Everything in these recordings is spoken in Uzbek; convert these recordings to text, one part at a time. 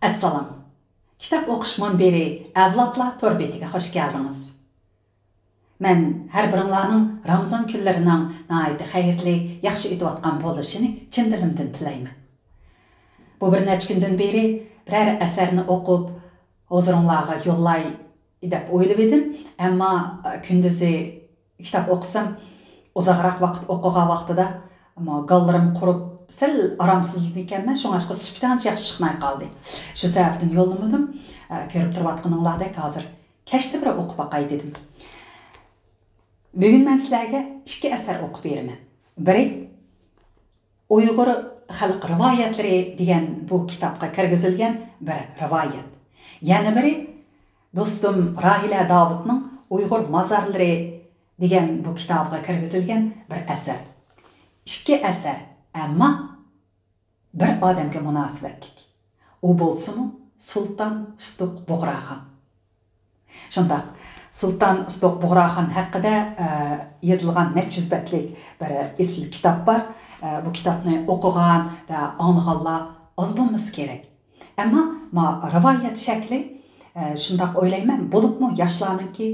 Assalom. Kitap o'qishman beri avlodlar tor betiga hoş geldiniz. Men her biringlarning Ramazon kunlarining nihoyat xayrli, yaxshi o'tayotgan bo'lishini chin dilimdan tilayman. Bu bir necha kundan beri biror asarni o'qib, huzuringlarga yo'llay deb o'ylab edim, ammo kunduzi kitap o'qisam, uzoqroq vaqt o'qigan vaqtida ammo gallarim qurib sil aramsızlık ekanman, şoňaşqa süpdan yaxshi chiqmay qoldi. Shu sababdan yo'llamadim. Ko'rib turayotganinglardek hozir kechda bir o'qib baqay dedim. Bugun men sizlarga ikki asar o'qib beraman. Biri Uyg'ur xalq rivoyatlari degan bu kitobga kirgizilgan bir rivoyat. Yana biri do'stim Rahila Davudning Uyg'ur mozorlari degan bu kitobga kirgizilgan bir asar. Ikki asar, ammo bir odamga munosabatlik. U bo'lsa-mu Sultan Ustuq Bug'roxon. Shunda Sultan Ustuq Bug'roxon haqida yozilgan necha yuz betlik bir esli kitob bor. Bu kitobni o'qigan va anglaganlar oz bo'lmasa kerak. Ammo rivoyat shakli shundoq o'ylayman, bo'libmi yoshlarningki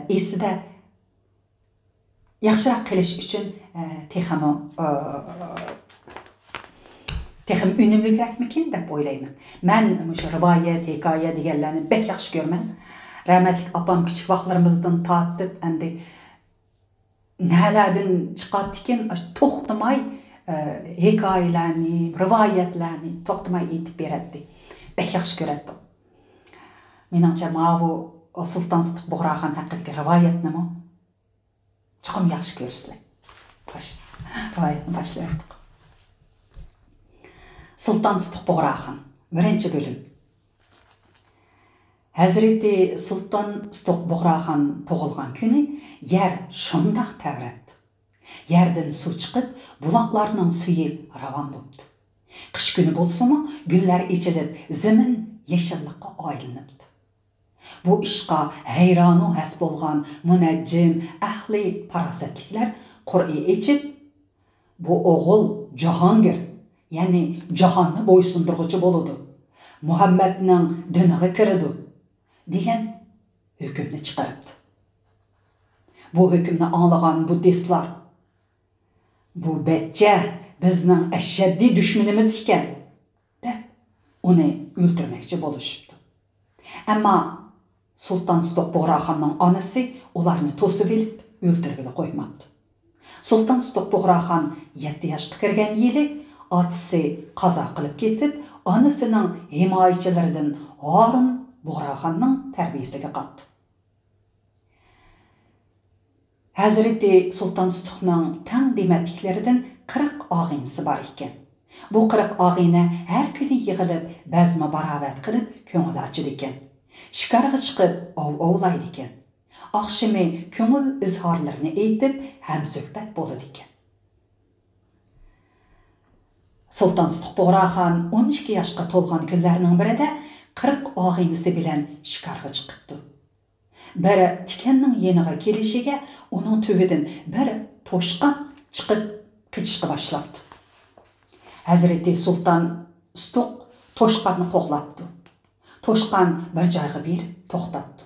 esida yaxshiroq qilish uchun texim unumlirakmikin deb o'ylayman. Men shu rivoyat, hikoya deganlarni bek yaxshi ko'raman. Rahmatli opam kichik vaqtlarimizdan tortib, endi nalardan chiqatdikin to'xtamay hikoyalarni, rivoyatlarni to'xtamay aytib beradi. Bek yaxshi ko'radi. Meningcha bu Sultan Ustuq Bug'roxon haqidagi rivoyatnimi chuqur yaxshi ko'rsizlar. Rivoyatni boshlaydik. Sultan Ustuq Bug'roxon, birinchi bo'lim. Hazreti Sultan Ustuq Bug'roxon tug'ilgan kuni yer shundoq tavrabdi. Yerdan suv chiqib, buloqlarning suvi ravon bo'ldi. Qish kuni bo'lsa-mu, gullar ichilib, zamin yashillikqa aylanibdi. Bu ishqa hayronu has bo'lgan munajjim, ahli farosatliklar Qur'i ichib, bu o'g'il Jahongir, ya'ni jahonni bo'ysundirg'uchi bo'ladi. Muhammadning diniga kiradi degan hukmni chiqaribdi. Bu hukmni anglagan buddistlar bu bachcha bizning ashaddiy dushmanimiz ekan deb uni o'ldirmoqchi bo'lishibdi. Ammo Sultan Ustuq Bug'roxonning onasi ularni to'sib olib o'ldirgili qo'ymabdi. Sultan Ustuq Bug'roxon 7 yoshga kirgan yili otasi qazo qilib ketib, onasining himoyachilaridan Harun Bug'roxonning tarbiyasiga qoldi. Hazreti Sultan Ustuqning tang dematliklaridan 40 og'inisi bor ekan. Bu 40 og'ina har kuni yig'ilib, bazma barobat qilib ko'ngil ochidi ekan. Shikarga chiqib ovlaydi ekan. Oqshimi ko'ngil izhorlarini aytib, ham suhbat bo'ladi ekan. Sultan Ustuq Bug'roxon 12 yoshga to'lgan kunlarning birida 40 og'inisi bilan shikarga chiqibdi. Biri tikanning yeniga kelishiga uning tuvidan bir to'shqon chiqib ketishga boshladi. Hazreti Sultan Ustuq to'shqonni qo'g'labdi. To'shqon bir joyga berib to'xtatdi.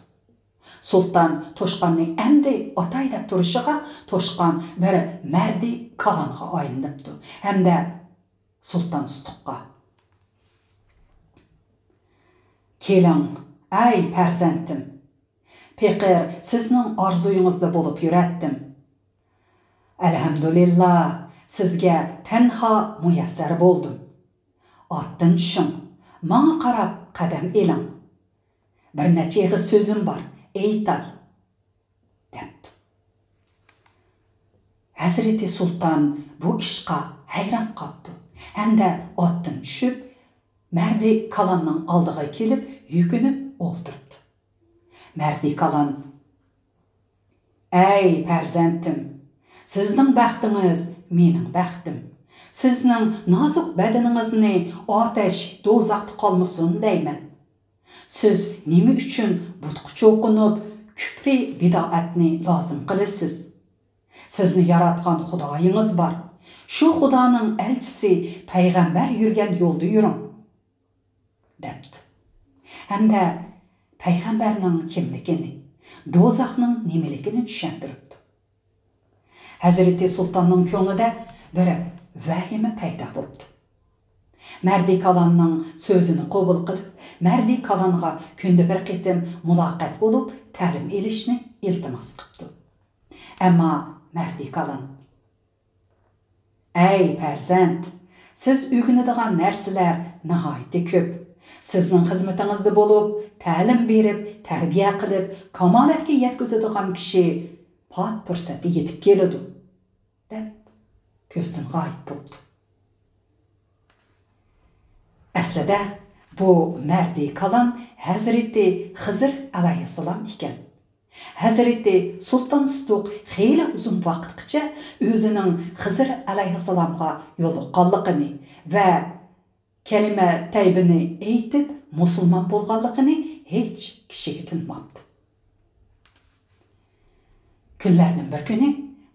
Sultan to'shqonning endi otay deb turishiga to'shqon bir mardi kalonga aylanibdi. Hamda Sultan Ustuqqa: "Keling, ay farzandim. Peqir sizning orzuyingizda bo'lib yuratdim. Alhamdulillah, sizga tanho muyassar bo'ldim. Otdan tushing, menga qarab qadam eling. Bir necha ig'iz so'zim bor, aytay" debdi. Hazreti Sultan bu ishqa hayron qoldi. Hamda otdan tushib, mardi kalonning oldiga kelib, yukinib o'ltirdi. Mardi kalon: "Ey farzandim, sizning baxtingiz mening baxtim. Sizning nozik badaningizni otash do'zaxda qolmasin deyman. Siz nima uchun butqa cho'qinib, kufri bidoatni lozim qilasiz? Sizni yaratgan Xudoyingiz bor. Shu Xudoning elchisi payg'ambar yurgan yo'lda yuring" debdi. Әмді пайғамбарның кімлігini, дозақның немелігini түшендіріпті. Әзіреті Сұлтанның көңілі бір вәйімі пайда болды. Мәрди Каланның сөзіні қобыл қылып, Мәрди Каланға күнді бір кетім мұлақат болып, тәлім елішіне илтимас қыпты. Әмма Мәрди Калан: «Әй, пәрзәнд, сіз үйгінідіған нәрсілер нағайты көп. Сіздің қызметіңізді болып, тәлім беріп, тәрбия қылып, камалетке еткізідіған кіші пат пұрсаты етіп келеді», деп көздің ғайып болды. Әсліде, bu Mərdi Kalan Həzreti Xızır alayhissalam ekan. Həzreti Sultan Sutuq xeyli uzun vaqtgacha o'zining Xızır alayhissalamga yo'liqqanligini va kalima taybini aytib musulmon bo'lganligini hech kishiga tinmabdi. Kunlarning bir kuni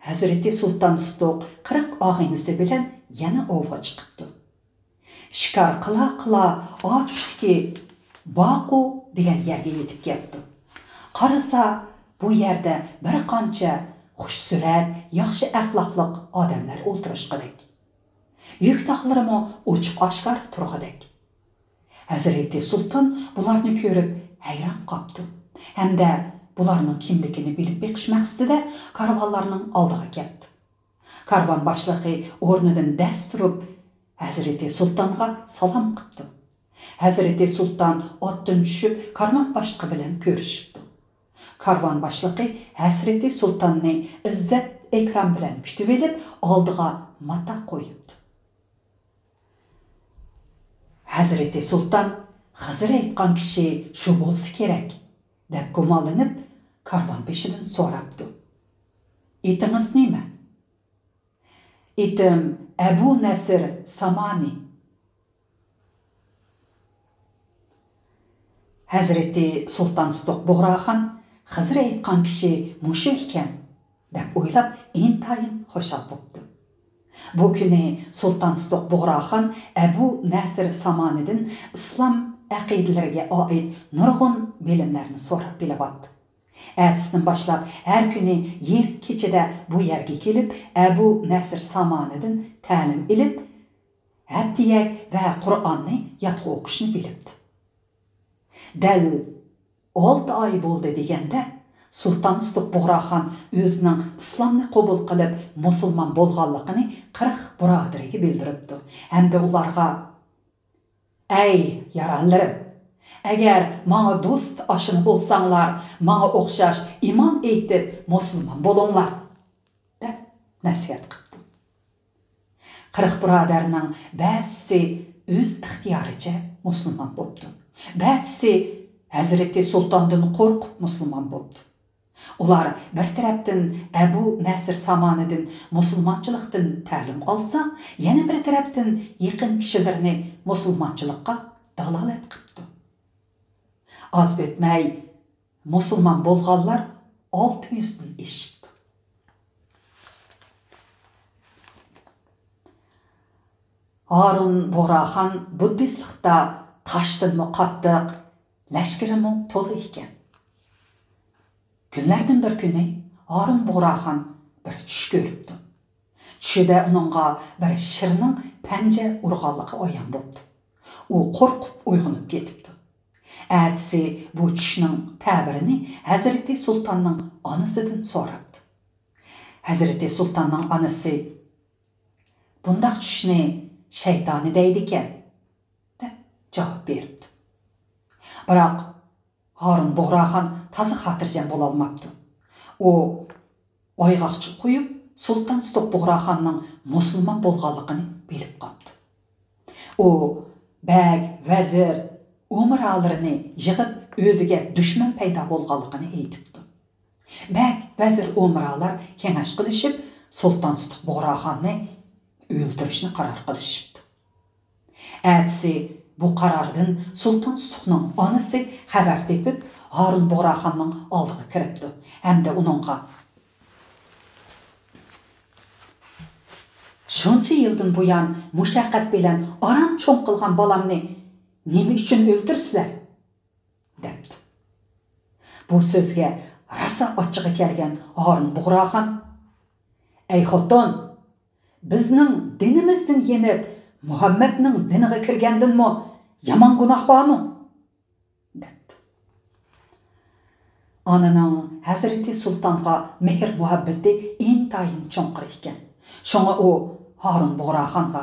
Həzreti Sultan Sutuq 40 og'inisi bilan yana ovga chiqibdi. Shikar qila atuşdiki Baqu degan yerga yetib ketdi. Qarasa, bu yerda bir qancha xushsurat, yaxshi axloqliq odamlar o'tirishqidek. Yuk taqlarimi ochiq oshkor turg'idek. Hazreti Sultan bularni ko'rib hayron qoldi. Hamda bularning kimligini bilib beqish maqsadida karvonlarning oldiga ketdi. Karvon boshlig'i o'rnidan dast turib Hazreti Sultanға salam qıptı. Hazreti Sultan otdan düşüp karvan başlığı bilen görüşüptü. Karvan başlığı Hazreti Sultan'ı izzet ekran bilen kütüp elip aldığa mata koyuptu. Hazreti Sultan Xızır aytqan kişi şu bolsa kerek dep gumalanıp karvan peşinden soraptı. İtiniz neyme? İtim Ebu Nesir Samani. Hazreti Sultan Sutuq Buğraxan Xızır aytqan kişi muşu ekan dep o'ylab intayın xoşal bo'pti. Bu kuni Sultan Sutuq Buğraxan Ebu Nesir Samani'den İslam aqidalariga oid nurg'un bilimlarni so'rab bilyapti. Әтістің başlap her күні yer keçide bu yerге kelip Ebu Nesir Samani'den ta'lim ilip, Abdiyek ve Kur'an'ı yatqı o'qishni bilipti. Dal 6 ay bo'ldi deganda Sultan Sutuq Buğraxan o'zining islomni qabul qilib musulmon bo'lganligini 40 birodariga bildiribdi. Hamda ularga: "Ey yaranlarim, agar manga do'st oshini bo'lsanglar, manga o'xshash iymon aytib musulmon bo'linglar", deb nasihat qildi. 40 birodarning ba'zisi o'z ixtiyoricha musulmon bo'ldi. Ba'zisi Hazreti Sultandan qo'rqib musulmon bo'ldi. Ular bir tarafdan Ebu Nesir Samani'den musulmonchilikdan ta'lim olsa, yana bir tarafdan yaqin kishilarni musulmonchilikqa dalolat qildi. Az o'tmay musulmon bo'lganlar 600 dan eshibdi. Harun Buğraxan buddistlikda taşdan qattiq, lashkarimi to'la ekan. Kunlardan bir kuni Harun Buğraxan bir tush ko'ribdi. Tushida uningga bir shirning panja urg'anligi oyon bo'ldi. U qo'rqib uyg'onib ketibdi. Әтісі bu tushning ta'birini Hazreti Sultanning onasidan so'rabdi. Hazreti Sultanning onasi: "Bundaq tushni shaytoni deydi ekan", deb javob beribdi. Biroq Harun Buğraxan toza xotirjam bo'la olmabdi. U oyg'oqchi qo'yib Sultan Sutuq Buğraxanning musulmon bo'lganligini bilib qoldi. U bag, vazir, umralarını yığıp özüge düşman payda bolğanlığını aytibdi. Bak, vazir umralar kengash qilishib Sultan Sutuq Buğraxanni o'ldirishni qaror qilishibdi. Әтisi bu qarordan Sultan Sutuqning onasi xabar tepib Harun Buğraxanning oldiga kiribdi. Hamda uningga: "Shuncha yildan buyon mushaqqat bilan aram cho'ng qilgan bolamni nima uchun o'ldirsizlar?" depti. Bu sözge rasa açığı kelgen Harun Buğraxan, "Ey xotin, bizning dinimizden yenip Muhammedning diniga kirgandinmi yaman gunoh bormi?" depti. Ananing Hazreti Sultonga mehr muhabbati intayin cho'nqir ekan. Şoňa o Harun Buğraxanga,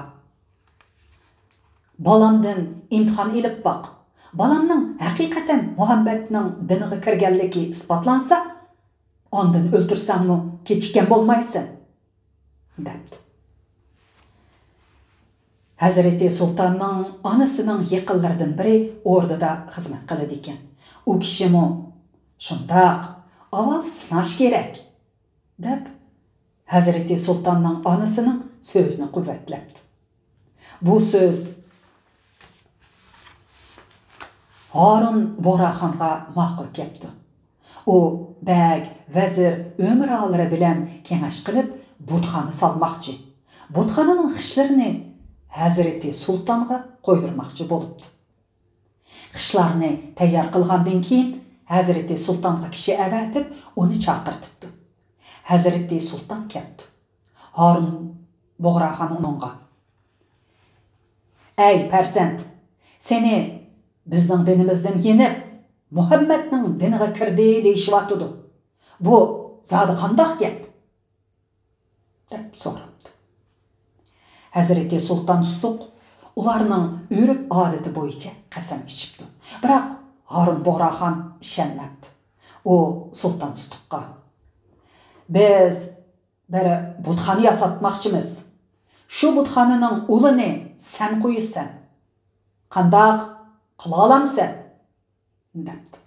"Balamdan imtihon elip baq. Balamning haqiqatan Muhammedning diniga kirganligi isbotlansa, ondan o'ltirsangmi kechikkan bo'lmaysan", depti. Hazreti Sultanning onasining yaqinlaridan biri ordada xizmat qiladi ekan. U kishimi "Shundaq, avval sinash kerak", deb Hazreti Sultanning onasining so'zini quvvatlabdi. Bu so'z Harun Buğraxanga ma'qul kepti. U bag, vazir, o'miralari bilan kengash qilib butxona salmoqchi. Butxonaning xishlarini Hazreti Sultonga qo'ydirmoqchi bo'libdi. Xishlarni tayyor qilgandan keyin Hazreti Sultonga kishi avatib, uni chaqirtibdi. Hazreti Sulton kepti. Harun Buğraxan uningga, "Ey farzand, seni bizning dinimizdan yenib Muhammedning diniga kirdi deyishyapti. Bu zodi qandoq gap?" deb so'rabdi. Hazreti Sulton Ustuq ularning o'rib odati bo'yicha qasam ichibdi. Biroq Harun Buğraxan ishonmabdi. U Sulton Ustuqqa, "Biz bir butxona yasatmoqchimiz. Shu butxonaning ulini sen qo'ysan. Qandoq qila olamsan?" debdi.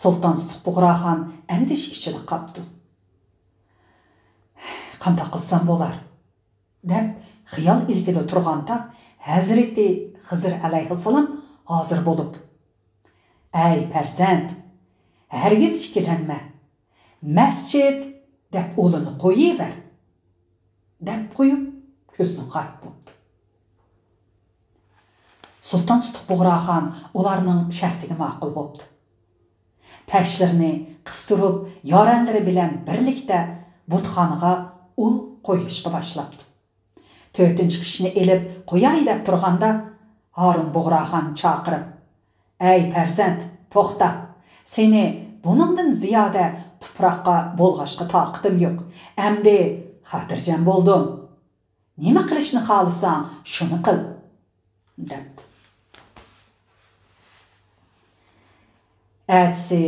Sulton Ustuq Buğraxan andish ichida qoldi. "Qandoq qilsam bo'lar?" deb xiyol ilkida turganda Hazreti Xizr alayhissalom hozir bo'lib, "Ey farzand, hargiz ikkilanma. Masjid deb o'lini qo'yiver", deb qo'yib ko'zini g'arb bo'ldi. Sulton Ustuq Buğraxan ularning shartiga ma'qul bo'ldi. Pashlarini qistirib, yoranlari bilan birlikda butxonaga ul qo'yishga boshlabdi. 4-chi kishini elib qo'yay deb turganda Harun Buğraxan chaqirib, "Ey farzand, to'xta. Seni buningdan ziyoda tuproqqa bo'lg'ashga toqitim yo'q. Endi xotirjam bo'ldim. Nima qilishni xohlasang, shuni qil", debdi. Әтісі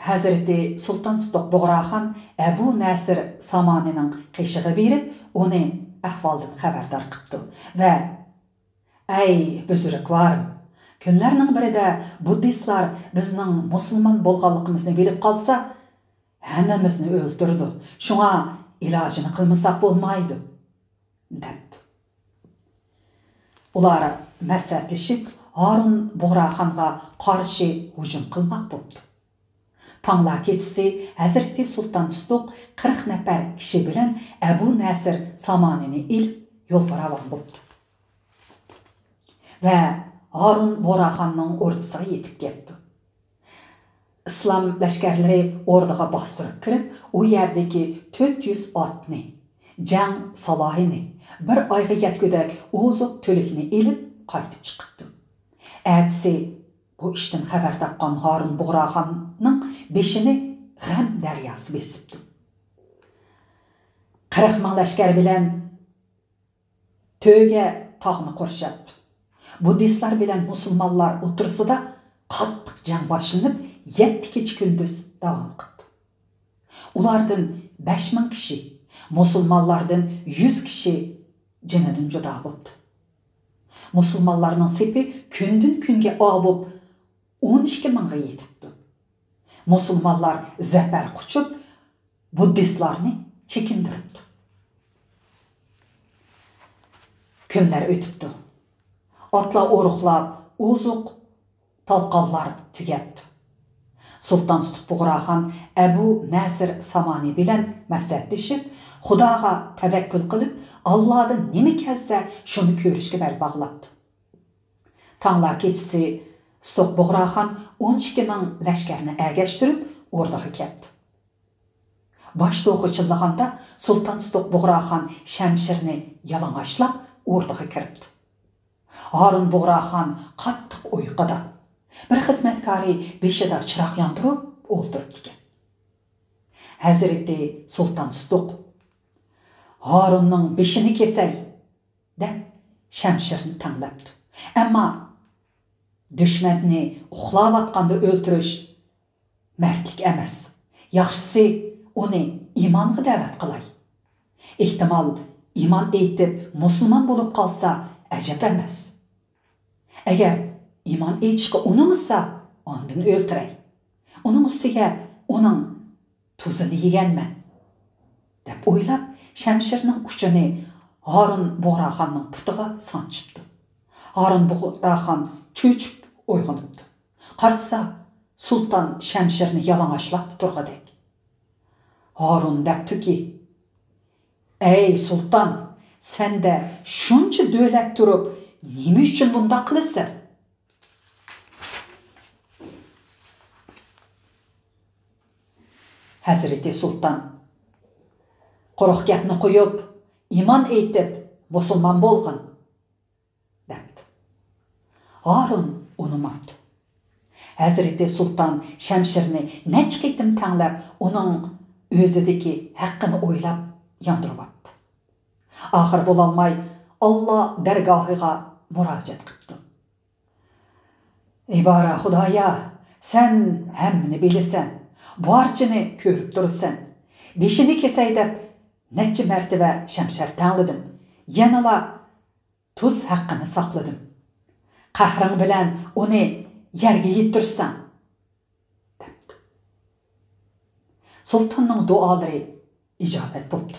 Hazreti Sulton Ustuq Buğraxan Abu Nasir Samanining qishig'i berib, uni ahvoldan xabardor qildi va "Ey buzrukvorim, kunlarning birida buddistlar bizning musulmon bo'lganligimizni bilib qolsa, hammamizni o'ldirdi. Shunga ilojini qilmasak bo'lmaydi", debdi. Ular maslahatlashib Harun Buğraxanga qarshi hujum qilmoq bo'ldi. Tangla kechisi Hazreti Sulton Ustuq 40 nafar kishi bilan Abu Nasir Samanini ilib yo'lga ravon bo'ldi. Va Harun Buğraxanning ordisiga yetib keldi. Islom lashkarlari ordaga bostirib kirib, u yerdagi 400 otni, jang salohini, bir oyga yetgudak o'ziq to'likni ilib qaytib chiqibdi. Әтісі bu ishdan xabar topgan Harun Buğraxanning beshini g'am daryosi besibdi. 40 ming lashkar bilan to'yga tog'ni qo'rshabdi. Buddistlar bilan musulmonlar o'tirsida qattiq jang boshlanib 7 kecha kunduz davom qildi. Ulardan 5000 kishi, musulmonlardan 100 kishi jinidan judo bo'ldi. Musulmonlarning sepi kundan kunga ovib 12 mingga yetibdi. Musulmonlar zafar quchib, buddistlarni chekindiribdi. Kunlar o'tibdi. Otlar o'ruqlab, ozuq talqonlar tugabdi. Sulton Ustuq Buğraxan Abu Nasir Samani bilan maslahatlashib, Xudoga tavakkul qilib, Allohdan nima kelsa, shuni ko'rishga bel bog'labdi. Tanglar kechisi Stoq Buğraxan 12 min ләшкәрне әгәштіріп, ордаға кепті. Başta oxuçıllığında Sultan Stoq Buğraxan şəmşirini yalаңашлап, ордаға кіріпті. Harun Buğraxan qattiq uyquda. Bir xizmətkari beşida çıraq yandırıb, o'ldirib ekan. Hazreti Sultan Stoq Harunның beshini kesay deb şəmşirini tanlabdı. Amma düşmənni uxlayotganda o'ltirish mardlik emas. Yaxshisi uni imonga da'vat qilay. Ehtimol iman aytib musulmon bo'lib qolsa ajab emas. Agar iman aytishga unimsa, ondan o'ltiray. Uning ustiga uning tuzini yeganman deb o'ylab, şəmşirning uchini Harun Buğraxanning putiga sanchibdi. Harun Buğraxan cho'chib uyg'onibdi. Qarasa, sultan şəmşirni yalаңашлап turg'adek. Harun debdiki: "Ey sultan, sende shuncha davlat turib, nima uchun bunda qilasan?" Hazreti Sultan quruq gapni qo'yib, iman aytib, musulmon bo'lg'in debdi. Harun unimabdi. Hazreti Sultan şəmşirni necha qitim tanlab, uning o'zidagi haqqini o'ylab yondiribdi. Oxir bo'lolmay Alloh dargohiga murojaat qildi. "Ibora Xudoya, sen hammani bilasan, barchani ko'rib tursan. Beshini kesay deb necha martaba şəmşir tanladim. Yanala tuz haqqini saqladim. Qahring bilan uni yerga yetirsan." debdi. Sultanning duolari ijobat bo'ldi.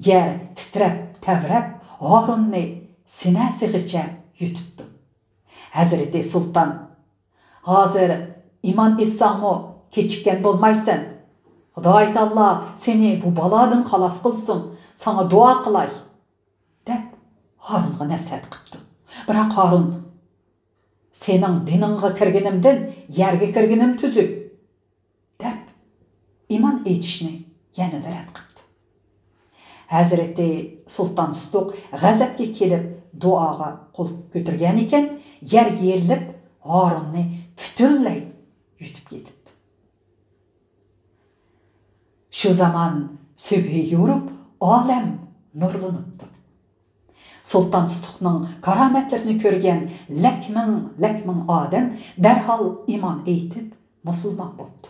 Yer titrab, tavrab, Harunni sinasigacha yutibdi. Hazreti Sultan: "Hozir iman etsangmi, kechikkan bo'lmaysan. Xudoy Taolo seni bu balodan xalos qilsin, sana duo qilay" deb Harunga nasihat qildi. Biroq Harun: "Sening diningga kirganimdan yerga kirganim tuzuk" deb iman etishni yana rad qildi. Hazreti Sultan Stoq g'azabga kelib duoga qo'l ko'targan ekan, yer yerilib Harunni butunlay yutib ketibdi. Shu zaman subhi yurib, olam nurlanibdi. Sultan Stoqning karomatlarini ko'rgan lakmin odam darhol iman aytib musulmon bo'ldi.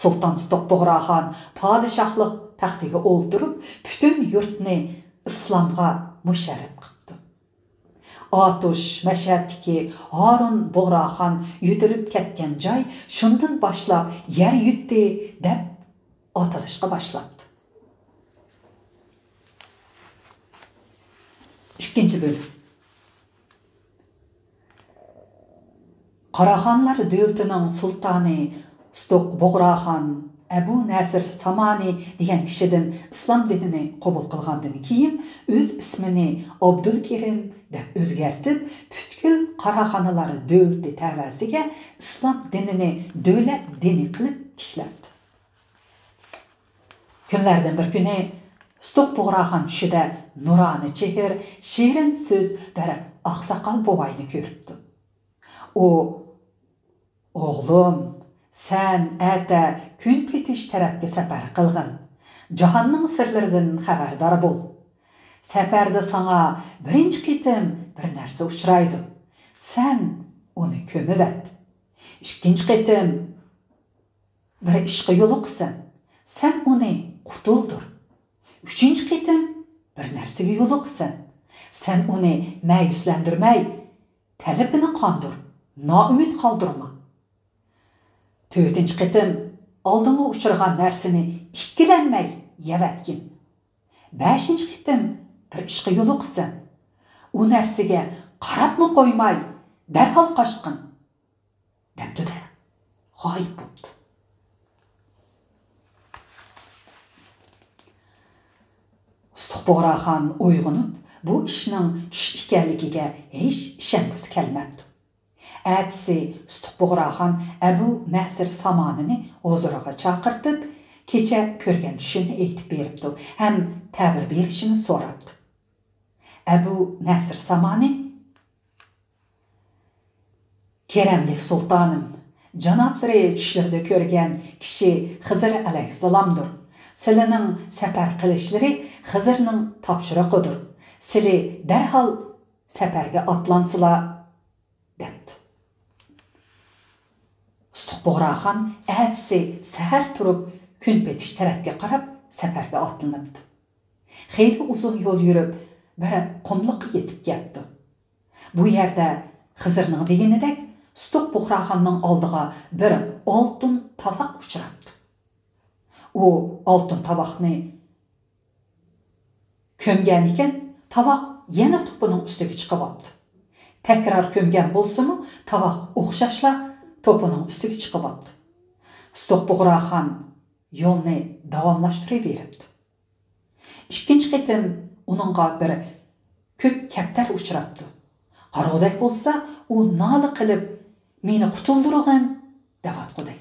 Sultan Stoq Buğraxan padişahlık taxtiga o'ltirib, bütün yurtni islomga musharraf qildi. Atush Mashhadki Harun Buğraxan yutilib ketgan joy shundan boshlab yer yutdi deb atalishga boshladi. İkinci bölüm. Qaraxanlar dövletining sultani Stoq Buğraxan Abu Nasr Samani degan kishidan islom dinini qabul qilgandan keyin o'z ismini Abdulkerim deb o'zgartib, butkul Qaraxonlar dövlati tavasiga islom dinini davlat dini qilib tikladi. Kunlardan bir kuni Stoq Buğraxan tushida nurani chehr, shirin so'z bir oqsoqol boboyni ko'ribdi. U: "O'g'lim, sen ata kun petish tarafga safar qilgin. Jahonning sirlaridan xabardor bo'l. Safarda sana birinchi qitim bir narsa uchraydi. Sen uni ko'mivat. Ikkinchi qitim bir ishga yo'liqsan. Sen uni qutuldir. Uchinchi qitim bir narsaga yo'liqsan. Sen uni ma'yuslantirmay, talabini qondir, noumid qoldirma. To'rtinchi qitim oldinga uchirgan narsani ikkilanmay yavatgin. Beshinchi qitim bir ishga yo'liqsan. U narsaga qarabmi qo'ymay, darhol qochqin. Debdi-da, g'oyib bo'ldi. Stoq Buğraxan uyg'onib, bu ishning tush ekanligiga hech ishongisi kelmadi. Әтісі Ұстық Бұғырахан Әбу Нәсір Саманini huzuraga çaqırtıp, keçe körgen düşünü eytip beripdi, hem təbir berişini sorapdı. Әбу Нәсір Самани: Keremlik sultanım, canapları düşlerde körgen kişi Hızır aleyhisselamdır. Silinin sefer kılışları Hızır'nın tapşırıqıdır. Sili derhal seferge atlansıla depti. Ұстық Бұғырахан әтісі сәһәр тұрып, күн петіш tərəfке qarab səfərge atlanıptı. Xeyli uzun yol yürüp, bir qumluq yetip geldi. Bu yerde Hızır'nın degenidek Ұстық Бұғыраханның aldığa bir altın tabaq uçuraptı. O altın tabaqni kömgen iken, tabaq yana topunun üstüge çıkıp aptı. Tekrar kömgen bolsumu, tabaq oxşaşla topunun üstüge çıkıp aptı. Ұстық Бұғырахан yolunu davamlaştırıp beripdi. İkinci qitim onunğa bir kök kepter uçuraptı. Qarağıdak bolsa, o nalı qilib, meni qutuldurğan dep atquday.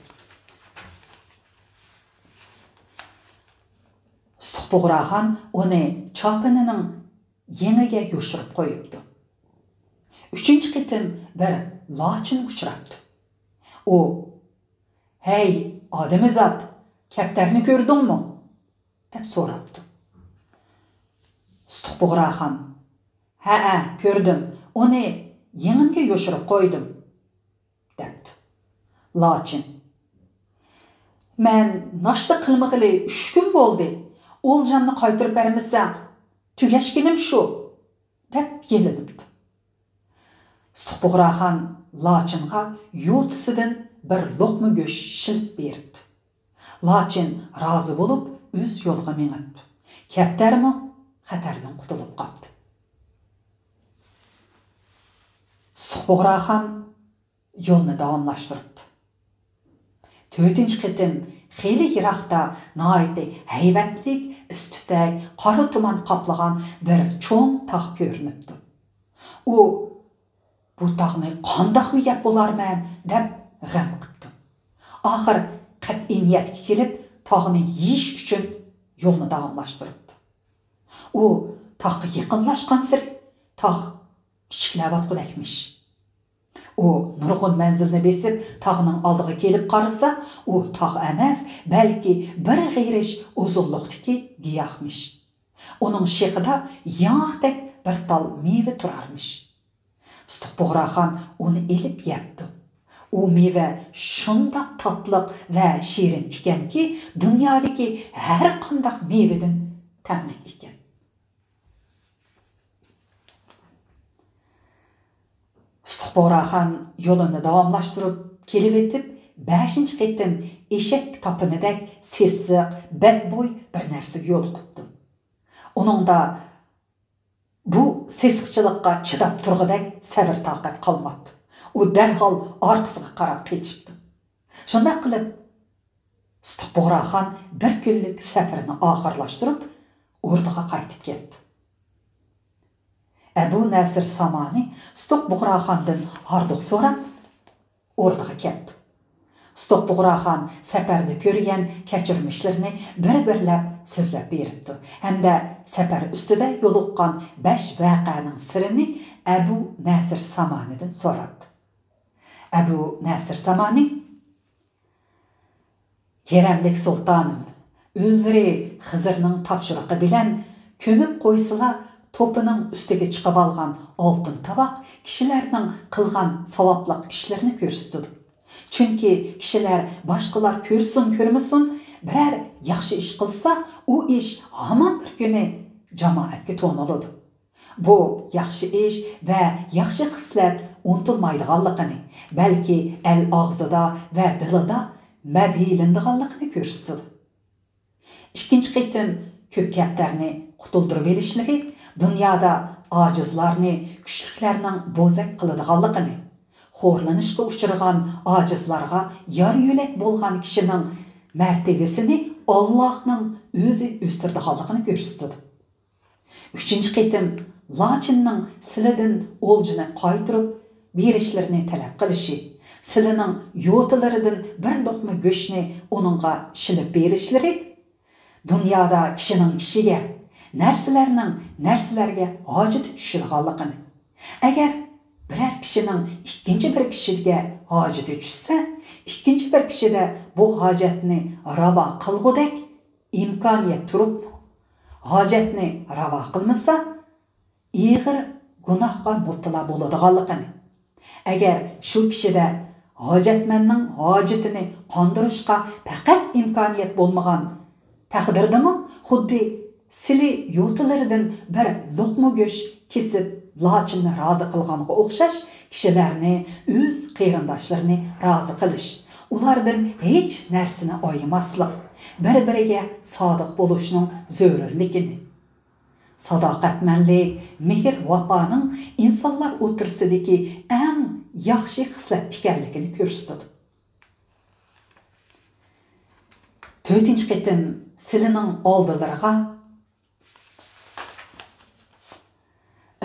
Ұстық Бұғырахан onu çapınının yeniге yoşurup koyupdu. Üçüncü qitim bir laçın uçuraptı. O: "Hey adamizat, kepterini gördün mü?" dep soraptı. Ұстық Бұғырахан: "Ha, gördüm. Onu yenimge yoşurup koydum." depti. Laçın: "Men naşta qılmıgılı 3 gün boldu. Olcamni qaytırıp bermesen, tügeşkinim şu." dep yelinipdi. Ұстық Бұғырахан Laçınğa yoğutisidan bir loqma göş şilip beripdi. Laçın razı bolup öz yolga menipdi. Keptermi xatardan qutulup qaptı. Ұстық Бұғырахан yolunu davamlaştırıptı. Tördinci qitim xeyli yiraqta naiti heyvetlik, istütek, qara tuman qaplagan bir çoğun taq görünüptü. O, bu tağını qandaq mı yap bolarman dep g'am qıptı. Ahir qat'i niyatga kelib, tağını yiyish uchun yolunu davamlaştırıptı. O, taqqa yaqinlashgan sir taq kichiklab atqudakmish. O nurg'un manzilni besib, tağının aldığı kelib qarasa, o tağ emas, balki bir g'ayrish uzunluqdagi giyohmish. Onun shexida yong'dek bir tal meva turarmish. Ұстық Бұғырахан onu elib yaptı. O meva shundaq tatliq va shirin ekanki, dunyodagi har qanday mevadan tamlik ekan. Ұстық Бұғырахан yolunu davamlaştırıp kelib etip, 5-ci qitim eşek tapınıdak sessiq, badbo'y bir narsaga yo'l qıptı. Onun da bu sesqchilikqa chidab turg'idak sabr taqat qolmabdi. O darhol orqasiga qarab qechibdi. Shunday qilib, Ұстық Бұғырахан bir kunlik safarini oxirlashtirib, o'rniga qaytib ketdi. Әбу Нәсір Самани Ұстық Бұғыраxandan harduq so'rab, o'rniga ketdi. Ұстық Бұғырахан safarda ko'rgan kechirmishlarini bir-birlab so'zlab beribdi. Hamda safar ustida yo'liqqan 5 voqeaning sirini Әбу Нәсір Samanidan so'rabdi. Әбу Нәсір Samani: "Keremlik sultanım, o'zlari Hızırning tapshirig'i bilan ko'mib qo'ysila, topuning üstüge chiqib olgan oltin tabaq kishilarning qilgan savobliq ishlarini ko'rsatdi. Chunki kishilar boshqalar ko'rsin ko'rmasin, biror yaxshi ish qilsa, u ish hamon bir kuni jamoatga to'niladi. Bu yaxshi ish va yaxshi xislat unutilmaydiganligini, balki el og'zida va dilida madhilandiganligini ko'rsatdi. Ikkinchi qitim ko'k kaptarni qutuldirib elishligi dünyada acizlarni, güçlüklərinin bozak qılıdığanlığını, xo'rlanishga uchragan acizlarga yar yo'lak bo'lgan kishining martabasini Allohning o'zi o'stirdiganligini ko'rsatdi. Üçüncü qitim Laçınning silidan o'ljini qaytirib, berişlerini talep qilishi, silining yo'tilaridan bir luqma go'shtni uningga shilib berishleri, dunyoda kishining kishiga, narsalarga hojati tushirganligini. Agar biror kishining ikkinchi bir kishiga hojati tushsa, ikkinchi bir kishida bu hojatni ravo qilgudek imkoniyat turib, hojatni ravo qilmasa, ig'ir gunohga mubtalo bo'ladiganligini. Agar shu kishida hojatmanning hojatini qondirishga faqat imkoniyat bo'lmagan taqdirdami, xuddi sili yo'tilaridan bir luqma go'sht kesib lochinni rozi qilganga o'xshash kishilarni o'z qarindoshlarini rozi qilish, ulardan hech narsani oymaslik, bir-biriga sodiq bo'lishning zarurligini, sadoqatmanlik, mehr vafoning insonlar o'tirsidagi eng yaxshi xislat ekanligini ko'rsatadi. 4-chi qitim silining oldilariga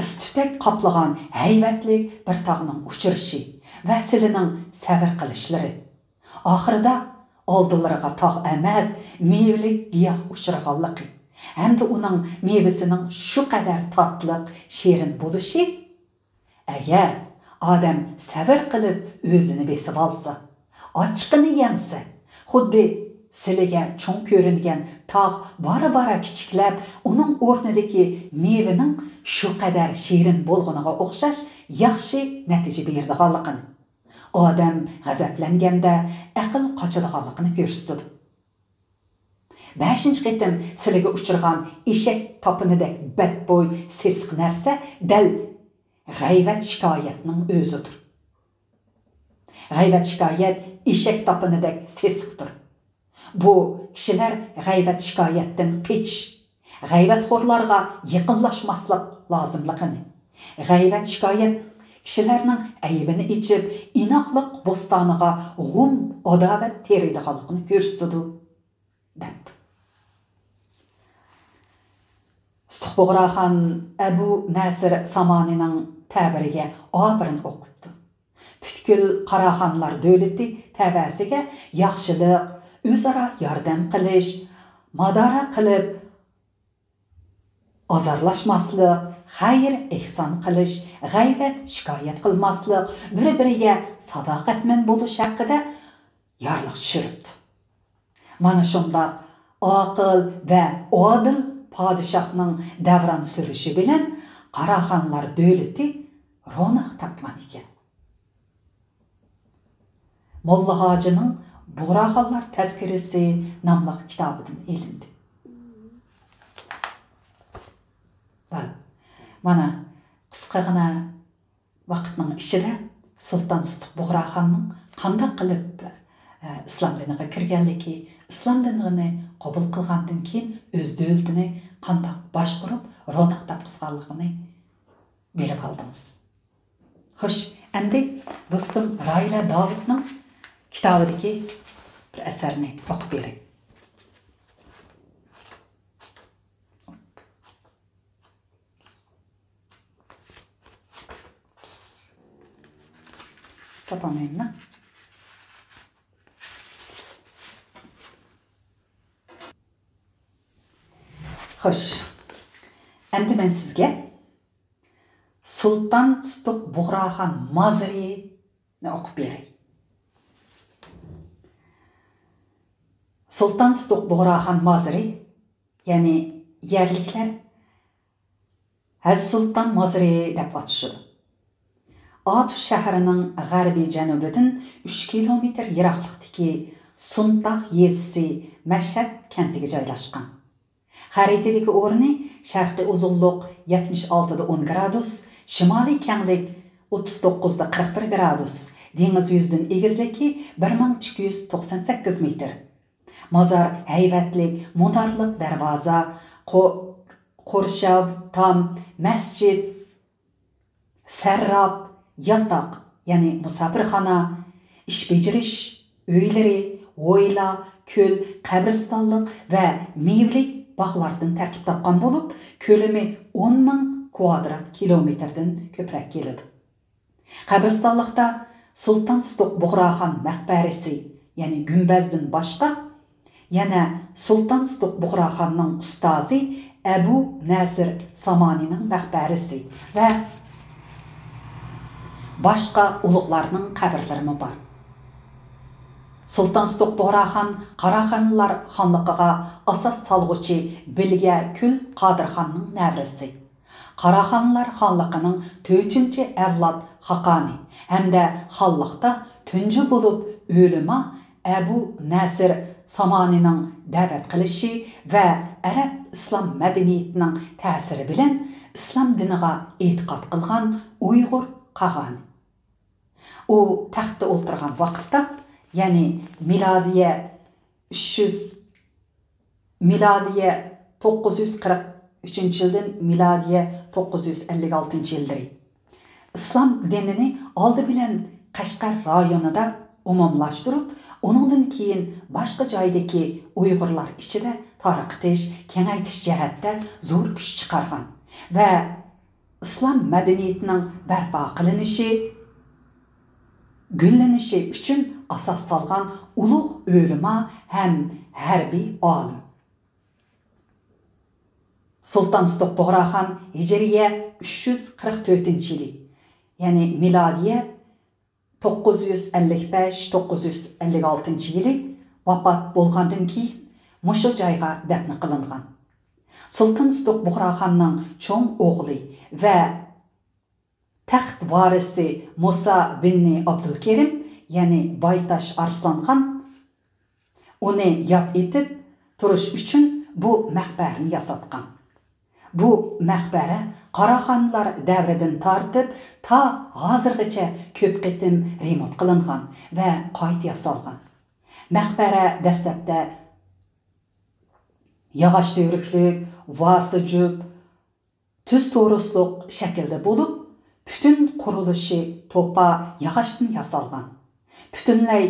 istutak qaplagan hayvatlik bir tog'ning uchirishi va silining sabr qilishlari. Oxirida oldilariga tog' emas, mevlik giyoh uchirganligi hamda uning mevasining shu qadar tatliq, shirin bo'lishi, agar odam sabr qilib o'zini besib olsa, ochiqini yemsa, xuddi siliga cho'ng ko'ringan tog' bora kichiklab, uning o'rnidagi mevaning shu qadar shirin bo'lganiga o'xshash yaxshi natija beradiganligini, odam g'azablanganda aql qochadiganligini ko'rsatadi. 5-chi qitim siliga uchirgan eshak topinidek badbo'y sesiq narsa dal g'ayvat shikoyatning o'zidir. G'ayvat shikoyat eshak topinidek sesiqdir. Bu kishilar g'ayvat shikoyatdan qichish, g'ayvatxo'rlarga yaqinlashmaslik lozimligini, g'ayvat shikoyat kishilarning aybini ichib, inoqlik bo'stoniga g'um adovat teriydiganligini ko'rsatadi debdi. Stuqbog'raxon Abu Nasir Samonining ta'biriga obirin o'qibdi. Butkul Qaraxonlar davlati tavasiga yaxshilik, o'zaro yordam qilish, madora qilib azarlashmaslik, xayr ehson qilish, g'ayvat shikoyat qilmaslik, bir-biriga sadoqatmand bo'lish haqida yorliq tushiribdi. Mana shunday aql va odil podshohning davron surishi bilan Qaraxonlar davlati ro'naq topgan ekan. Molla Hojining Buğraxonlar tazkirasi nomli kitobidan elindi. Mana qisqagina vaqtning ichida Sulton Buğraxonning qanday qilib islom diniga kirganligi, islom dinini qabul qilgandan keyin o'z davlatini qanday boshqarib, ro'naq topqizganligini bilib oldingiz. Xo'sh, endi do'stim Raila Davidning kitobidagi bir asarni o'qib beray. Topamayın. Xo'sh, endi men sizga Sulton Buğraxon Mozoriyni o'qib beray. Sulton Buğraxon Mozoriy, ya'ni yerliklar Haz Sulton Mozoriy deb atashadi. Atush shahrining g'arbiy janubidan 3 kilometr yiroqlikdagi Suntaq yezisi Mashhad kentiga joylashgan. Xaritadagi o'rni sharqiy uzunlik 76.10 gradus, shimoliy kenglik 39.41 gradus, dengiz yuzidan egizligi 1298 metr. Mozor hayvatlik, munarliq darvoza, qo'rshav, tom, masjid, sarrob, yotoq, ya'ni musofirxona, ish bejirish uylari, o'yla, ko'l, qabristonlik va mevlik bog'lardan tarkib topgan bo'lib, ko'lami 10,000 kvadrat kilometrdan ko'proq keladi. Qəbristonluqda Sultan Tutuq Buğraxan məqbərəsi, yəni günbəzdən başqa, yana Sultan Tutuq Buğraxanның ustazı Əbu Nəsir Samaninin məqbərəsi və başqa uluqlarının qəbirləri var. Sultan Tutuq Buğraxan Qaraqanlılar xanlığına asas salğıcı Bilgə Kül Qadirxanның nəvrisi. Qaraqanlılar xanlığının 4-cü əvlad Xaqani hamda xanlıqda tunji bo'lib o'lima Əbu Nəsir Samaninin dəvət qilishi və Arab İslam mədəniyyətinin təsiri bilan İslam diniga e'tiqod qilgan Uyg'ur qag'ani. O taxtda o'tirgan vaqtda, ya'ni milodiya 943 yildan milodiya 956 yildir. İslam dinini oldi bilan Qashqar rayonida umumlashtirib, onundan keyin boshqa joydagi Uyg'urlar ichida tarqitish, kengaytish jihatda zo'r kuch chiqargan va islom madaniyatining barpo qilinishi, gullanishi uchun asos solgan ulug' o'lima ham harbiy olim. Sultan Tutuq Buğraxan Hicriye 344-yili, yani miladiye 955-956-yili vafot bo'lgandan keyin mushu joyga dafn qilingan. Sultan Tutuq Buğraxanның cho'ng o'g'li va taxt varisi Musa bin Abdulkerim, yani Baytash Arslanxon, uni yod etib turish uchun bu maqbarani yasatgan. Bu maqbara Qaraqanlar davridan tortib ta hozirgacha ko'p qitim remont qilingan va qayta yasalgan. Maqbara dastlabda yog'och to'riklik, vasijub, tuz to'risliq shaklda bo'lib, butun qurilishi to'pa yog'ochdan yasalgan. Butunlay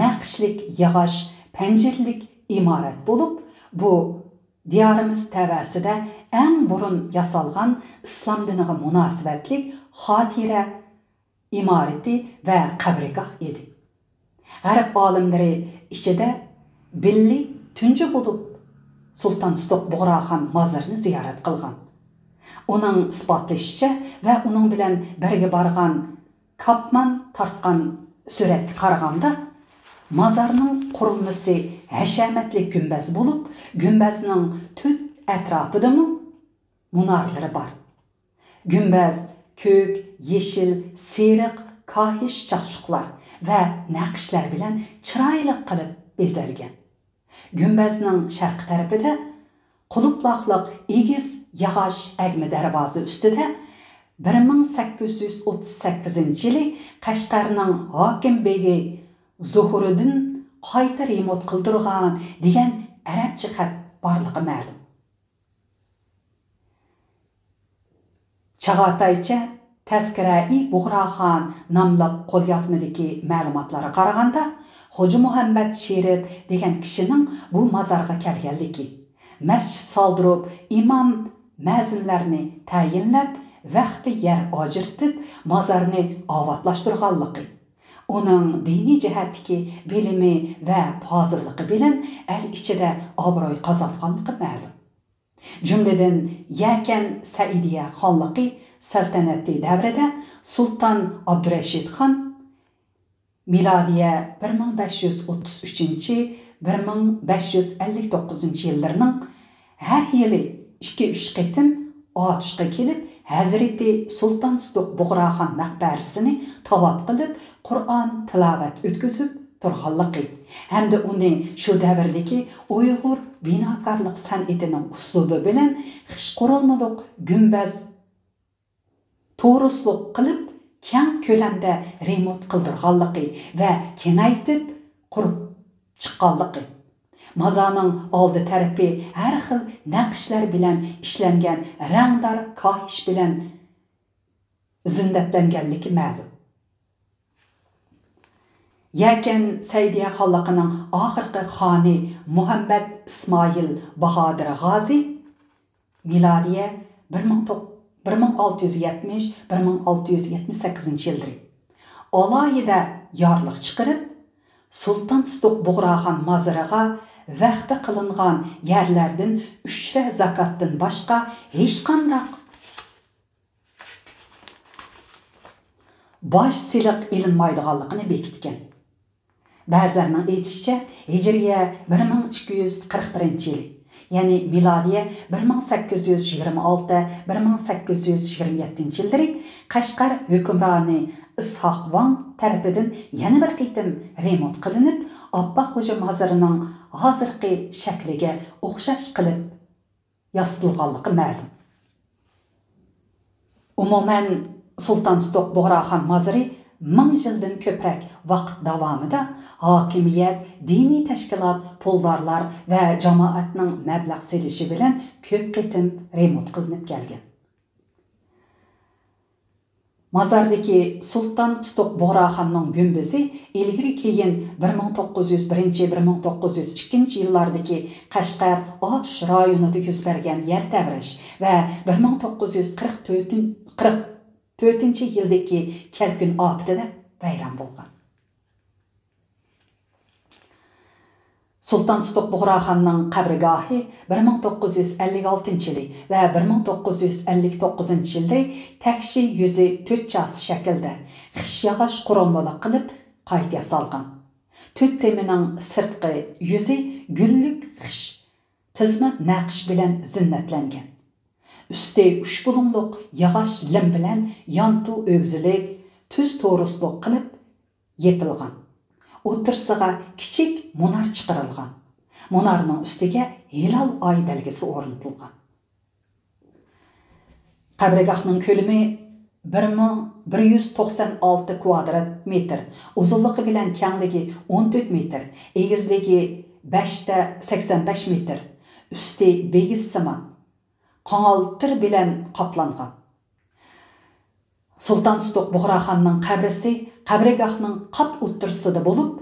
naqshlik yog'och panjirlik imorat bo'lib, bu diyorimiz tavasida eng burun yasalgan islom diniga munosabatlik xotira imorati va qabrgoh edi. G'arb olimlari ichida billi tunji bo'lib Sultan Tutuq Buğraxan mazarini ziyorat qilgan. Uning isbotlashicha va uning bilan birga borgan Kapman tartgan suratga qaraganda mazarning qurilmasi hashamatli gumbaz bo'lib, gumbazning tut atrofida munoralari bor. Gumbaz ko'k, yeshil, seriq, kohish chaqchuqlar va naqshlar bilan chiroyli qilib bezalgan. Gumbazning sharq tarafida quluploqliq egiz yog'och agmi darvoza ustida 1838-yili Qashqarning hokim begi Zuhuriddin qayta remont qildirgan degan arabcha xat borligi ma'lum. Chag'ataycha Tazkirai Buğraxan nomli qo'lyozmadagi ma'lumotlarga qaraganda, Xo'ja Muhammad Sherif degan kishining bu mazarga kelganligi, masjid soldirib, imom ma'zinlarni tayinlab, vaqtli yer ajratib, mazarni obodlashtirganligi, uning diniy jihatdagi bilimi va fozilligi bilan el ichida obro'y qozonganligi ma'lum. Jumladan Yakan Saidiya xonligi saltanati davrida Sultan Abdurashid xon milodiya 1533-1559 yillarning har yili 2-3 qitim otishga kelib, Hazreti Sultan Tutuq Buğraxan maqbarasini tavob qilib, Qur'on tilovat o'tkazib turganligi hamda uni shu davrdagi Uyg'ur binokorlik san'atining uslubi bilan xish qurilmaliq gumbaz to'risliq qilib keng ko'lamda remont qildirganligi va kengaytib qurib chiqqanligi. Mazarning oldi tarafi har xil naqshlar bilan ishlangan rangdor kohish bilan zindatlanganligi ma'lum. Yakan Saidiya xonligining oxirgi xoni Muhammad Ismoil Bahodir G'ozi milodiya 1670-1678 yildir. alayida yorliq chiqarib, Sultan Tutuq Bug'roxon mozoriga vaqfi qilingan yerlardan 3 zakotdan boshqa hech qanday bosh siliq ilinmaydiganligini bekitgan. Ba'zilarning aytishicha, Hijriya 1241-yil, ya'ni milodiya 1826-1827-yilları Qashqar hukmroni Ishoq Van tarafidan yana bir qitim remont qilinib, Abba Xo'ja mozorining hozirgi shakliga o'xshash qilib yastilganligi ma'lum. Umuman Sultan Tutuq Bug'roxon mozori 1000 yildan ko'proq vaqt davomida hokimiyat, diniy tashkilot, puldarlar va jamoatning mablag' selishi bilan ko'p qitim remont qilinib kelgan. Mozordagi Sultan Tutuq Bug'roxonning gumbizi ilgari keyin 1901-1902-yillardagi Qashqar Otish rayonida yuz bergan yer tavrish va 1944-yildagi kelkun ofatida vayron bo'lgan. Sultan Tutuq Bug'roxonning qabrgohi 1956-yili va 1959-yilda takshi yuzi 4 chasi shaklda xish yog'och qurilmali qilib qayta yasalgan. 4 temining sirtqi yuzi gullik xish tizmat naqsh bilan zinnatlangan. Üstü 3 bulumluq yog'och lim bilan yantu o'gzilik tuz to'risliq qilib yepilgan. O'tirsiga kichik munar chiqarilgan. Munarning ustiga hilal oy belgisi o'rnatilgan. Qabrgohning ko'lami 1196 kvadrat metr, uzunligi bilan kengligi 14 metr, egizligi 585 metr, usti begizsimon, qanaltir bilan qoplangan. Sultan Tutuq Bug'roxonning qabrisi qabrgohning qap o'ttirsida bo'lib,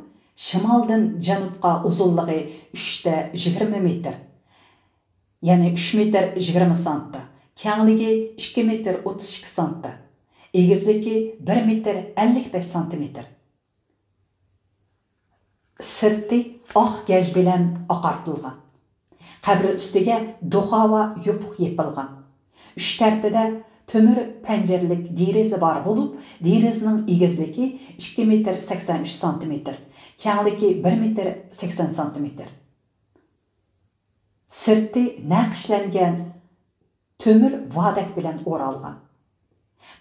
shimoldan janubga uzunligi 3-20 metr. Ya'ni 3 metr 20 sm, kengligi 2 metr 32 sm, egizligi 1 metr 55 sm. Sirti oq gaj bilan oqartilgan. Qabri ustiga do'xava yopiq yepilgan. 3 tarafida tömür pencerlik derizi var bulup, derizning egizligi 2 metr 83 sm, kengligi 1 metr 80 sm. Sirti naqshlangan tömür vadak bilan o'ralgan.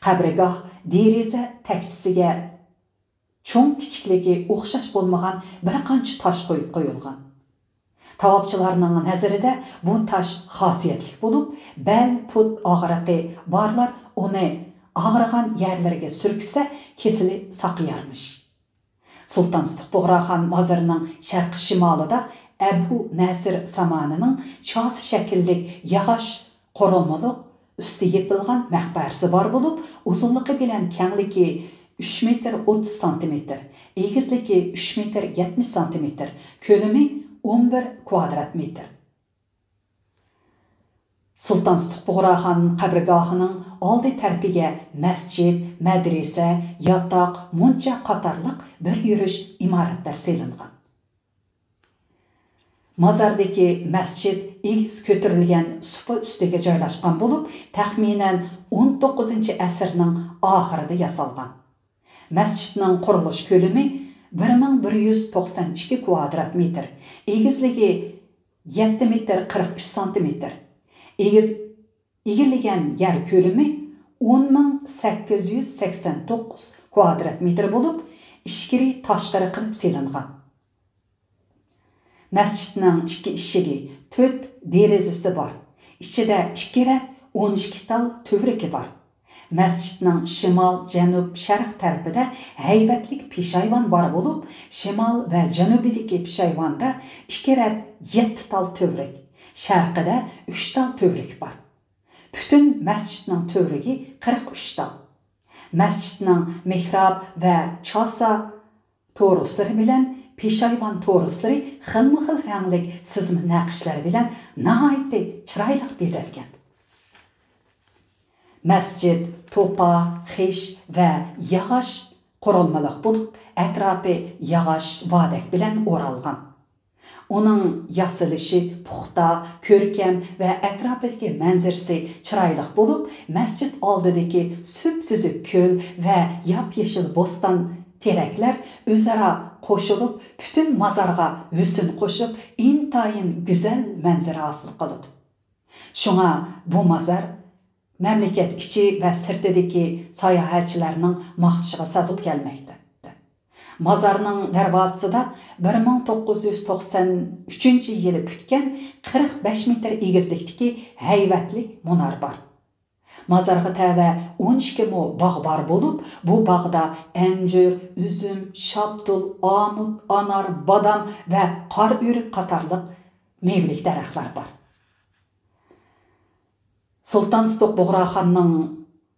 Qabrgoh deriza takchisiga cho'ng kichikligi o'xshash bo'lmagan bir qancha tosh qo'yib qo'yilgan. Tavapçılarının nazarida bu taş xasiyetlik bulup, bel put ağrıqı barlar onu ağrıgan yerlerge sürkse kesili saqıyarmış. Sultan Tutuq Bug'roxon mozorining sharqi shimolida Abu Nasir Samanının chasi shakillik yog'och qo'rilmaliq usti yepilgan maqbarasi bor bo'lib, uzunligi bilan kengligi 3 metr 30 sm, egizligi 3 metr 70 sm, ko'lami 11 kvadrat metr. Sultan Tutuq Bug'roxon qabrgohining oldi tarafiga masjid, madrasa, yotoq, muncha qatorliq bir yurish imoratlar selingan. Mozordagi masjid egiz ko'tarilgan supa ustiga joylashgan bo'lib, taxminan 19-asrning oxirida yasalgan. Masjidning qurilish ko'lami 1192 kvadrat metr, egizligi 7 metr 43 sm, egilgan yer ko'lami 10.889 kvadrat metr bo'lib, ichkari tashqari qilib selingan. Masjidning ikki eshigi, 4 derazasi bor. Ichida 2 rat 12 tal tövreki bor. Masjidning shimol, janub, sharq tarafida haybatlik peshayvon bor bo'lib, shimol va janubidagi peshayvonda 2 rat 7 tal tövrek, sharqida 3 tal tövrek bor. Bütün masjidning tövregi 43 tal. Masjidning mihrab va chosa to'rislari bilan peshayvon to'rislari xilma-xil ranglik sizma naqshlari bilan nihoyatda chiroyli bezalgan. Masjid to'pa, xish va yog'och Qurulmalıq bulup, ətrafı yağaş, vadək bilən oralğan. Onun yasılışı puxta, körkəm və ətrafındakı mənzərəsi çiraylıq bulup, məscid aldıdakı süpsüzük köl və yap-yeşil bostan teraklar özara qoşulup, bütün mazarğa hüsn qoşup, intayın güzel mənzərə hasıl qılıdı. Şuna bu mazar məmləkət içi və sirtidəki sayahatçilərinin maqtışığa sazılıb gəlməkdə. Mazarның dərvazısında 1993 yılı pütkən 45 metr egizlikdiki heyvətlik munar var. Mazarğa təvə 12 mo bağ var bolup, bu bağda əncür, üzüm, şaptul, amut, anar, badam və qar örük qatarlıq meyvelik dərəxtlər var. Sultan Stoq Buğraxanның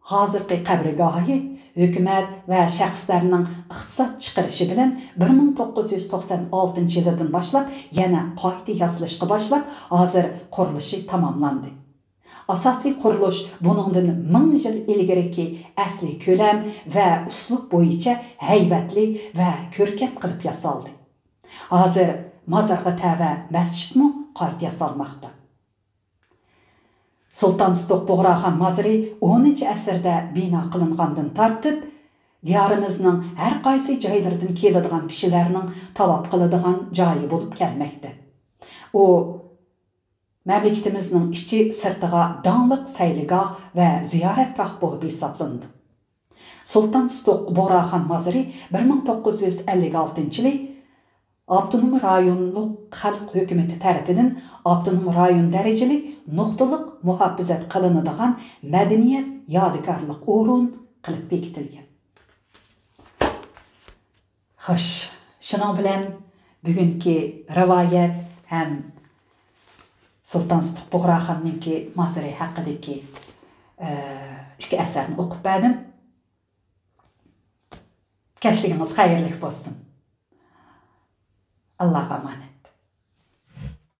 hazırki qəbrigahı hükümet və şəxslərinin iqtisad çıxırışı bilən 1996 yılından başlap yana qayta yasalışqa başlap, hazır quruluşu tamamlandı. Asasi quruluş bunundan 1000 yıl ilgiriki əsli köləm və uslub boyunca heyvətli və körkəm qılıb yasaldı. Hazır mazarğa təvə məscidmi qayta yasalmaqda. Sultan Stoq Buğraxan mazarı 10-cu əsrdə bina qılınğandan tartıb, diyarımızın hər qaysı caylardan keladigan kişilərinin tavap qıladigan cayı bolup gəlməkdə. O, məmləkitimizin içi sırtığa danlıq saylıgah və ziyarətgah bolup hesablandı. Sultan Stoq Buğraxan mazarı 1956 yılı Abdunum rayonluq xalq hökuməti tərəfindən Abdunum rayon dərəcəlik nuqtaliq muhafizat qılınadigan mədəniyyət yadigarlıq o'rin qilib bekitilgan. Xoş, şunun bilan bugungi rivoyat ham Sultan Stoq Buğraxanninki mazari haqidagi ikki asarni o'qib berdim. Kashligingiz xayrli bo'lsin. Allah'a emanet.